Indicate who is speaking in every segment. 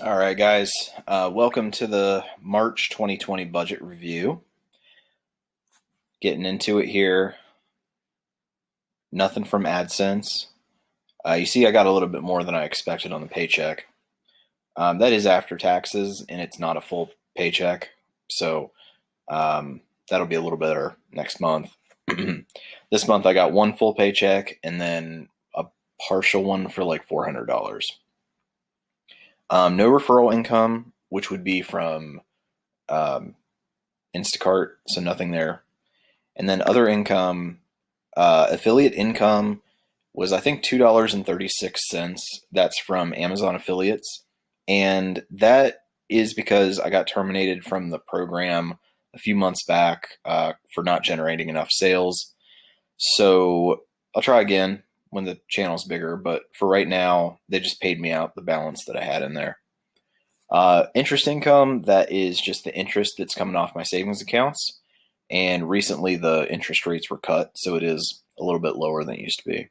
Speaker 1: All right, guys. Welcome to the March 2020 budget review. Getting into it here. Nothing from AdSense. You see, I got a little bit more than I expected on the paycheck. That is after taxes, and it's not a full paycheck. So that'll be a little better next month. This month, I got one full paycheck and then a partial one for like $400. No referral income, which would be from um, Instacart, so nothing there. And then other income, affiliate income was I think $2.36. That's from Amazon affiliates. And that is because I got terminated from the program a few months back for not generating enough sales. So I'll try again when the channel's bigger, but for right now, they just paid me out the balance that I had in there. Interest income, that is just the interest that's coming off my savings accounts. And recently the interest rates were cut, so it is a little bit lower than it used to be.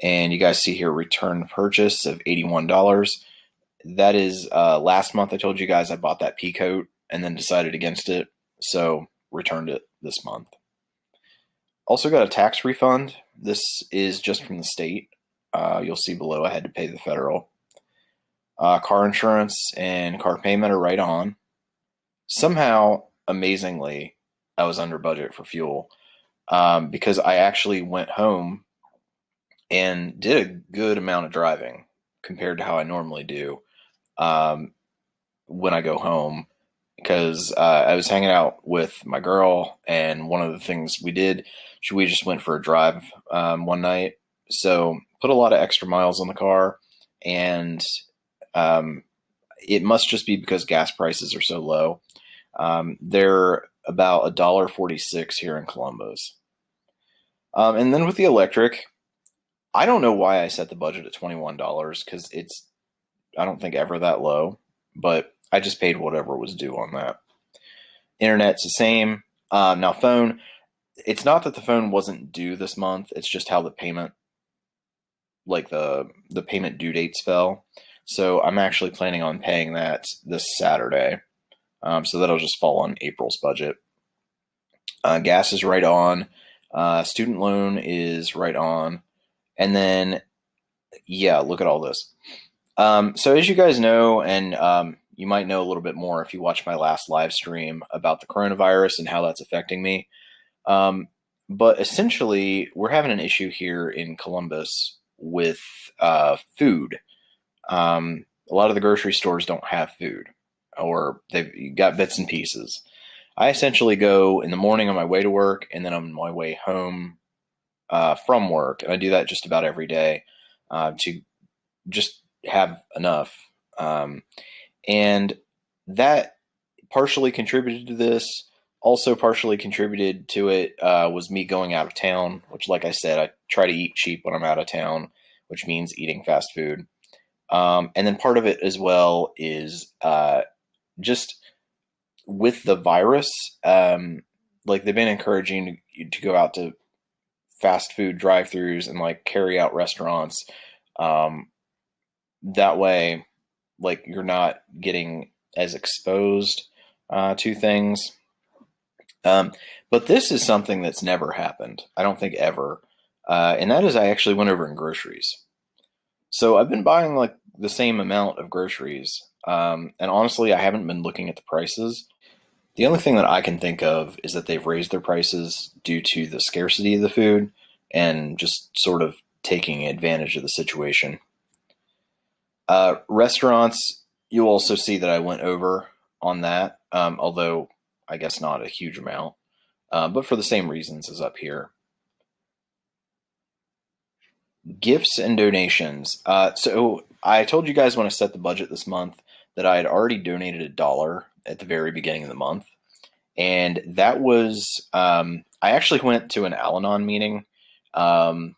Speaker 1: And you guys see here return purchase of $81. That is last month I told you guys I bought that pea coat and then decided against it, so returned it this month. Also got a tax refund. This is just from the state. You'll see below I had to pay the federal. Car insurance and car payment are right on. Somehow, amazingly, I was under budget for fuel because I actually went home and did a good amount of driving compared to how I normally do when I go home. Because I was hanging out with my girl, and one of the things we did, we just went for a drive one night. So put a lot of extra miles on the car, and it must just be because gas prices are so low. They're about $1.46 here in Columbus. And then with the electric, I don't know why I set the budget at $21 because it's, I don't think ever that low, but I just paid whatever was due on that. Internet's the same. Now phone, it's not that the phone wasn't due this month. It's just how the payment, like the payment due dates fell. So I'm actually planning on paying that this Saturday. So that'll just fall on April's budget. Gas is right on. Student loan is right on. And then, yeah, look at all this. So as you guys know, and you might know a little bit more if you watched my last live stream about the coronavirus and how that's affecting me. But essentially, we're having an issue here in Columbus with food. A lot of the grocery stores don't have food, or they've got bits and pieces. I essentially go in the morning on my way to work, and then on my way home from work, and I do that just about every day to just have enough. And that partially contributed to this. Also, partially contributed to it was me going out of town, which, like I said, I try to eat cheap when I'm out of town, which means eating fast food. And then part of it as well is just with the virus, like they've been encouraging you to go out to fast food drive-throughs and like carry out restaurants. That way, like you're not getting as exposed to things. But this is something that's never happened. I don't think ever. And that is I actually went over in groceries. So I've been buying like the same amount of groceries. And honestly, I haven't been looking at the prices. The only thing that I can think of is that they've raised their prices due to the scarcity of the food and just sort of taking advantage of the situation. Restaurants, you'll also see that I went over on that, although I guess not a huge amount, but for the same reasons as up here. Gifts and donations. So I told you guys when I set the budget this month that I had already donated $1 at the very beginning of the month. And that was, I actually went to an Al-Anon meeting to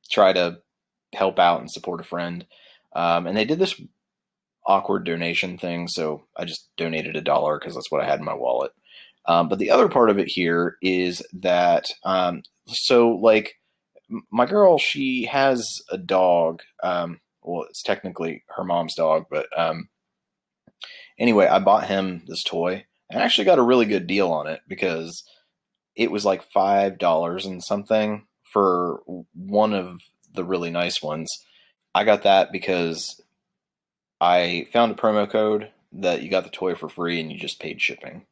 Speaker 1: try to help out and support a friend. And they did this awkward donation thing. So I just donated $1 because that's what I had in my wallet. But the other part of it here is that, so like my girl, she has a dog. Well, it's technically her mom's dog, but anyway, I bought him this toy. I actually got a really good deal on it because it was like $5 and something for one of the really nice ones. I got that because I found a promo code that you got the toy for free and you just paid shipping.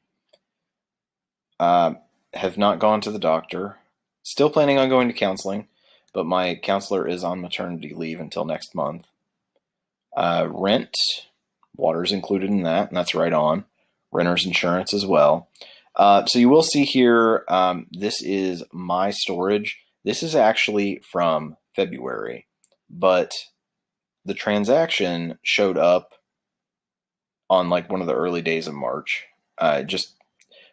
Speaker 1: Have not gone to the doctor. Still planning on going to counseling, but my counselor is on maternity leave until next month. Rent, water's included in that, and that's right on. Renter's insurance as well. So you will see here, this is my storage. This is actually from February, but the transaction showed up on like one of the early days of March. It just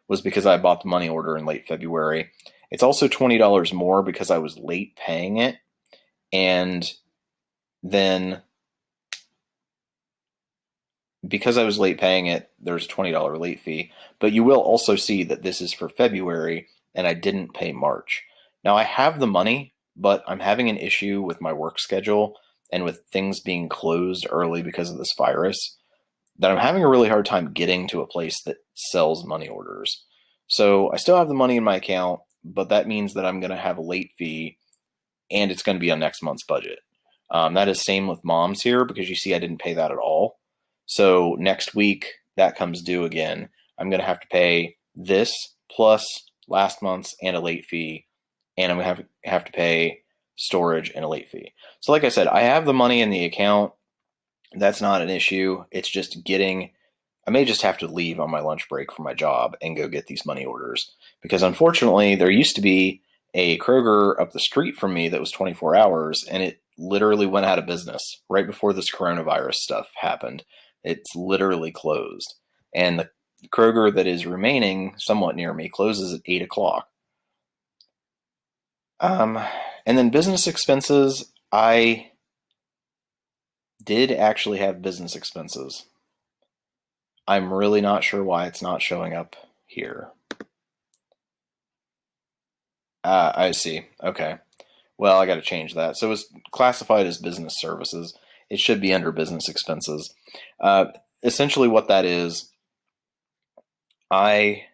Speaker 1: was because I bought the money order in late February. It's also $20 more because I was late paying it. And then because I was late paying it, there's a $20 late fee. But you will also see that this is for February and I didn't pay March. Now I have the money, but I'm having an issue with my work schedule and with things being closed early because of this virus, that I'm having a really hard time getting to a place that sells money orders. So I still have the money in my account, but that means that I'm going to have a late fee and it's going to be on next month's budget. That is same with mom's here because you see I didn't pay that at all. So next week that comes due again. I'm going to have to pay this plus last month's and a late fee, and I'm going to have to pay storage and a late fee. So like I said, I have the money in the account. That's not an issue. It's just getting, I may just have to leave on my lunch break from my job and go get these money orders. Because unfortunately, there used to be a Kroger up the street from me that was 24 hours, and it literally went out of business right before this coronavirus stuff happened. It's literally closed. And the Kroger that is remaining somewhat near me closes at 8 o'clock. And then business expenses, I did actually have business expenses. I'm really not sure why it's not showing up here. I see. Okay. Well, I got to change that. So it's classified as business services. It should be under business expenses. Essentially, what that is, I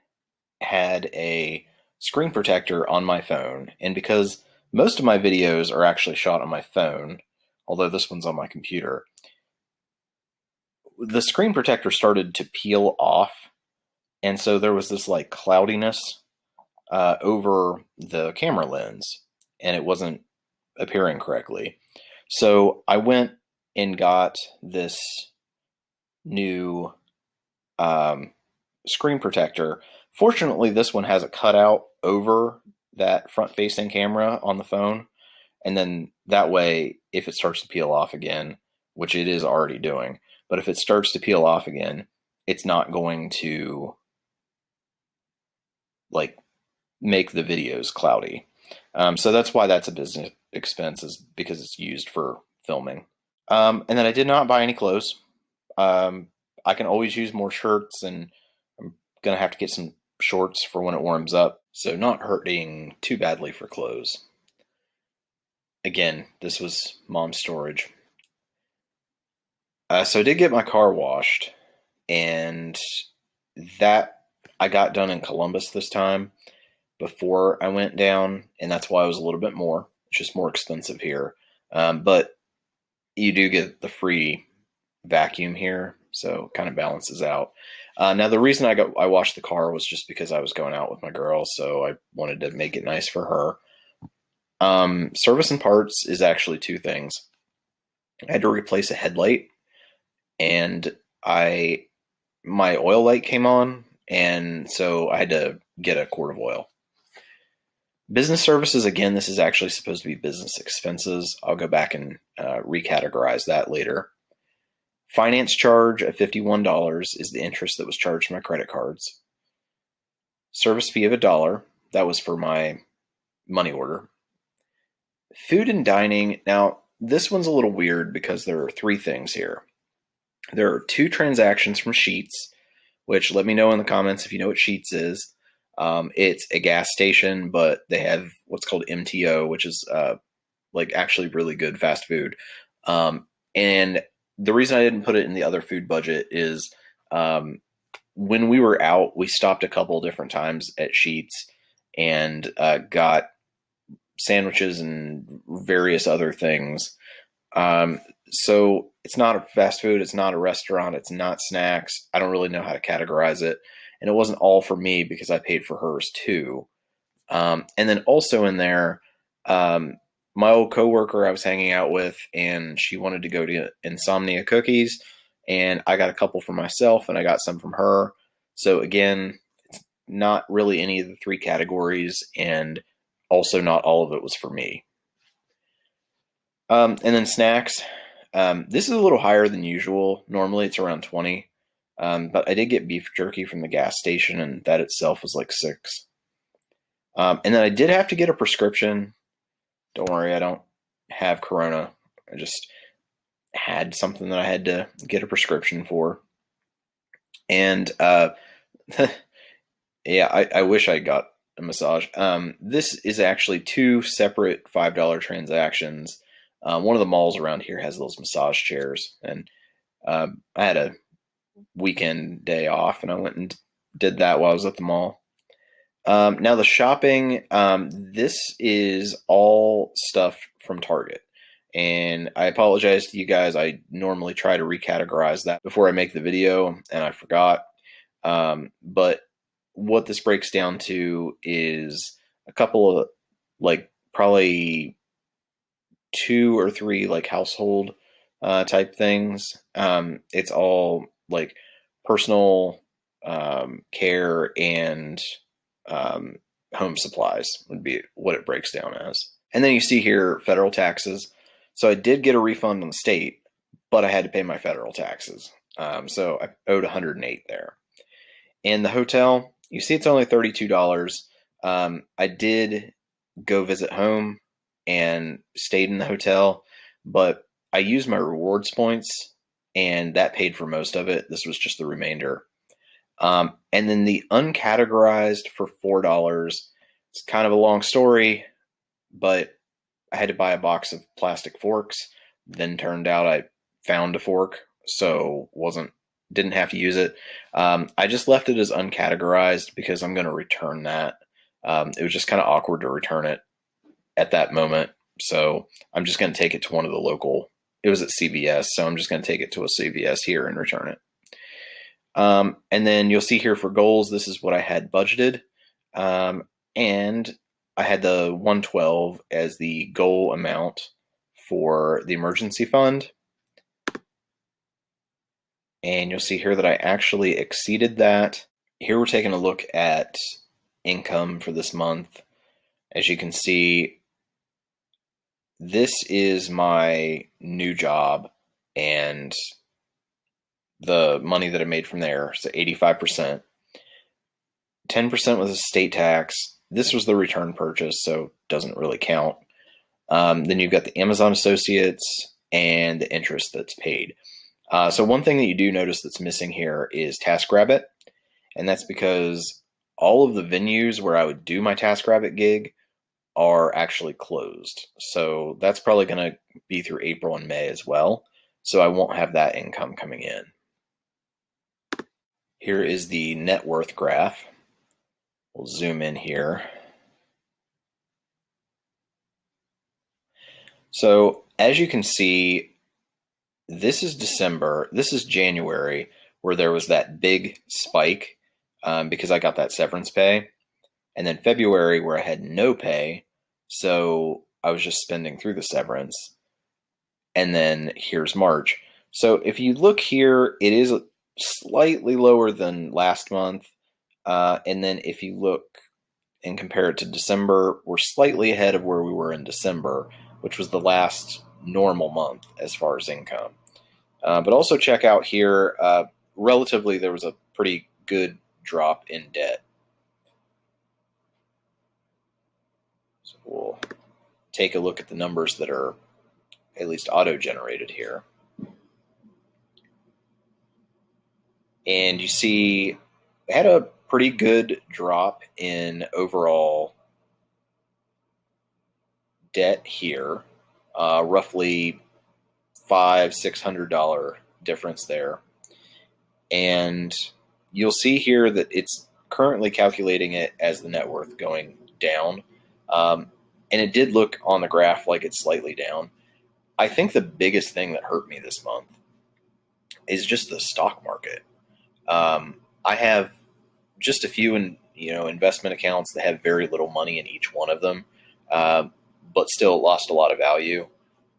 Speaker 1: had a screen protector on my phone, and because most of my videos are actually shot on my phone, although this one's on my computer, the screen protector started to peel off, and so there was this like cloudiness over the camera lens, and it wasn't appearing correctly. So I went and got this new screen protector. Fortunately, this one has a cutout over that front-facing camera on the phone, and then that way, if it starts to peel off again, which it is already doing, but if it starts to peel off again, it's not going to like make the videos cloudy. So that's why that's a business expense, is because it's used for filming. And then I did not buy any clothes. I can always use more shirts, and I'm going to have to get some shorts for when it warms up. So not hurting too badly for clothes. Again, this was mom's storage. So I did get my car washed, and that I got done in Columbus this time before I went down, and that's why it was a little bit more. It's just more expensive here. But you do get the free vacuum here, so it kind of balances out. Now, the reason I washed the car was just because I was going out with my girl, so I wanted to make it nice for her. Service and parts is actually two things. I had to replace a headlight, and my oil light came on, and so I had to get a quart of oil. Business services, again, this is actually supposed to be business expenses. I'll go back and recategorize that later. Finance charge of $51 is the interest that was charged to my credit cards. Service fee of $1, that was for my money order. Food and dining, now this one's a little weird because there are three things here. There are two transactions from Sheetz, which let me know in the comments if you know what Sheetz is. It's a gas station, but they have what's called MTO, which is like actually really good fast food. And the reason I didn't put it in the other food budget is um, when we were out, we stopped a couple different times at Sheetz and got sandwiches and various other things. Um, so it's not a fast food, it's not a restaurant, it's not snacks. I don't really know how to categorize it. And it wasn't all for me because I paid for hers too. And then also in there, um, my old coworker I was hanging out with, and she wanted to go to Insomnia Cookies, and I got a couple for myself, and I got some from her. So again, it's not really any of the three categories, and also not all of it was for me. And then snacks. This is a little higher than usual. Normally it's around 20. But I did get beef jerky from the gas station, and that itself was like 6. And then I did have to get a prescription. Don't worry, I don't have corona. I just had something that I had to get a prescription for. And yeah, I wish I got a massage. This is actually 2 separate $5 transactions. One of the malls around here has those massage chairs, and I had a weekend day off, and I went and did that while I was at the mall. Now the shopping, this is all stuff from Target. And I apologize to you guys. I normally try to recategorize that before I make the video, and I forgot. But what this breaks down to is a couple of, like, probably 2 or 3, like, household type things. It's all, like, personal care and um, home supplies would be what it breaks down as. And then you see here federal taxes. So I did get a refund on the state, but I had to pay my federal taxes. So I owed 108 there. And the hotel, you see it's only $32. I did go visit home and stayed in the hotel, but I used my rewards points, and that paid for most of it. This was just the remainder. And then the uncategorized for $4. It's kind of a long story, but I had to buy a box of plastic forks. Then turned out I found a fork, so didn't have to use it. I just left it as uncategorized because I'm going to return that. It was just kind of awkward to return it at that moment, so I'm just going to take it to one of the local. It was at CVS, so I'm just going to take it to a CVS here and return it. And then you'll see here for goals, this is what I had budgeted. And I had the 112 as the goal amount for the emergency fund. And you'll see here that I actually exceeded that. Here we're taking a look at income for this month. As you can see, this is my new job, and the money that I made from there, so 85%. 10% was a state tax. This was the return purchase, so doesn't really count. Then you've got the Amazon Associates and the interest that's paid. So one thing that you do notice that's missing here is TaskRabbit, and that's because all of the venues where I would do my TaskRabbit gig are actually closed. So that's probably going to be through April and May as well. So I won't have that income coming in. Here is the net worth graph. We'll zoom in here. So as you can see, this is December, this is January, where there was that big spike because I got that severance pay. And then February, where I had no pay, so I was just spending through the severance. And then here's March. So if you look here, it is slightly lower than last month. And then if you look and compare it to December, we're slightly ahead of where we were in December, which was the last normal month as far as income. But also check out here, relatively there was a pretty good drop in debt. So we'll take a look at the numbers that are at least auto-generated here. And you see, we had a pretty good drop in overall debt here, roughly $500-600 difference there. And you'll see here that it's currently calculating it as the net worth going down. And it did look on the graph like it's slightly down. I think the biggest thing that hurt me this month is just the stock market. I have just a few investment accounts that have very little money in each one of them, but still lost a lot of value.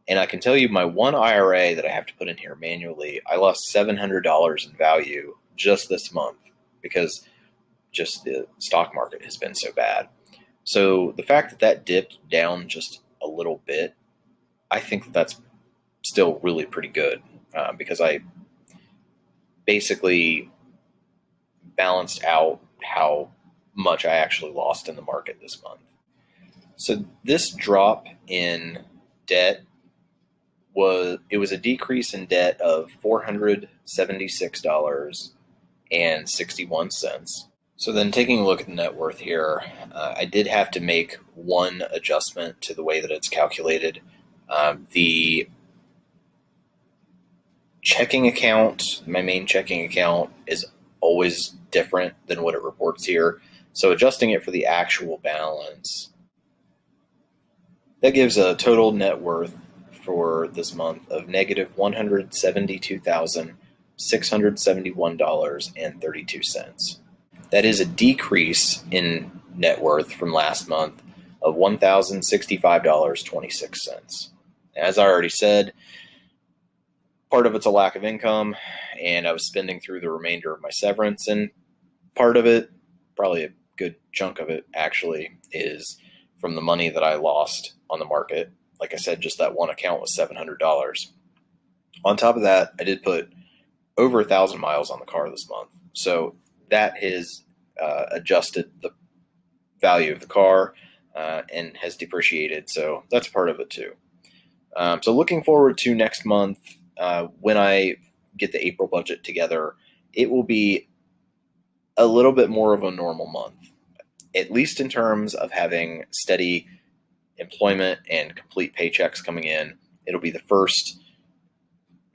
Speaker 1: And I can tell you my one IRA that I have to put in here manually, I lost $700 in value just this month because just the stock market has been so bad. So the fact that that dipped down just a little bit, I think that's still really pretty good because I basically balanced out how much I actually lost in the market this month. So this drop in debt was a decrease in debt of $476.61. So then taking a look at the net worth here, I did have to make one adjustment to the way that it's calculated. The checking account, my main checking account, is always different than what it reports here. So adjusting it for the actual balance, that gives a total net worth for this month of negative $172,671.32. That is a decrease in net worth from last month of $1,065.26. As I already said, part of it's a lack of income, and I was spending through the remainder of my severance, and part of it, probably a good chunk of it actually, is from the money that I lost on the market. Like I said, just that one account was $700. On top of that, I did put over 1,000 miles on the car this month. So that has adjusted the value of the car and has depreciated. So that's part of it too. So looking forward to next month, when I get the April budget together, it will be a little bit more of a normal month, at least in terms of having steady employment and complete paychecks coming in. It'll be the first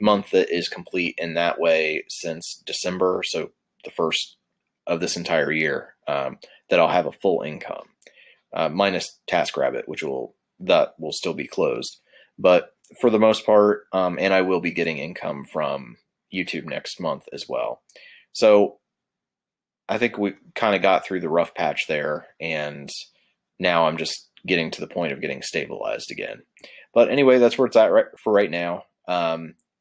Speaker 1: month that is complete in that way since December, so the first of this entire year, that I'll have a full income, minus TaskRabbit, that will still be closed. But for the most part, and I will be getting income from YouTube next month as well. So I think we kind of got through the rough patch there, and now I'm just getting to the point of getting stabilized again. But anyway, that's where it's at for right now.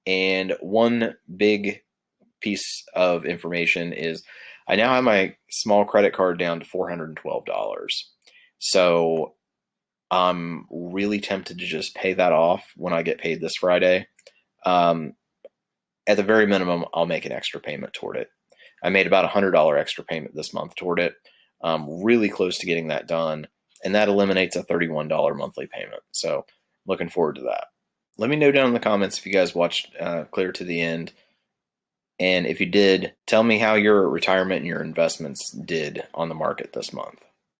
Speaker 1: And one big piece of information is I now have my small credit card down to $412. So I'm really tempted to just pay that off when I get paid this Friday. At the very minimum, I'll make an extra payment toward it. I made about $100 extra payment this month toward it. Really close to getting that done. And that eliminates a $31 monthly payment. So looking forward to that. Let me know down in the comments if you guys watched clear to the end. And if you did, tell me how your retirement and your investments did on the market this month.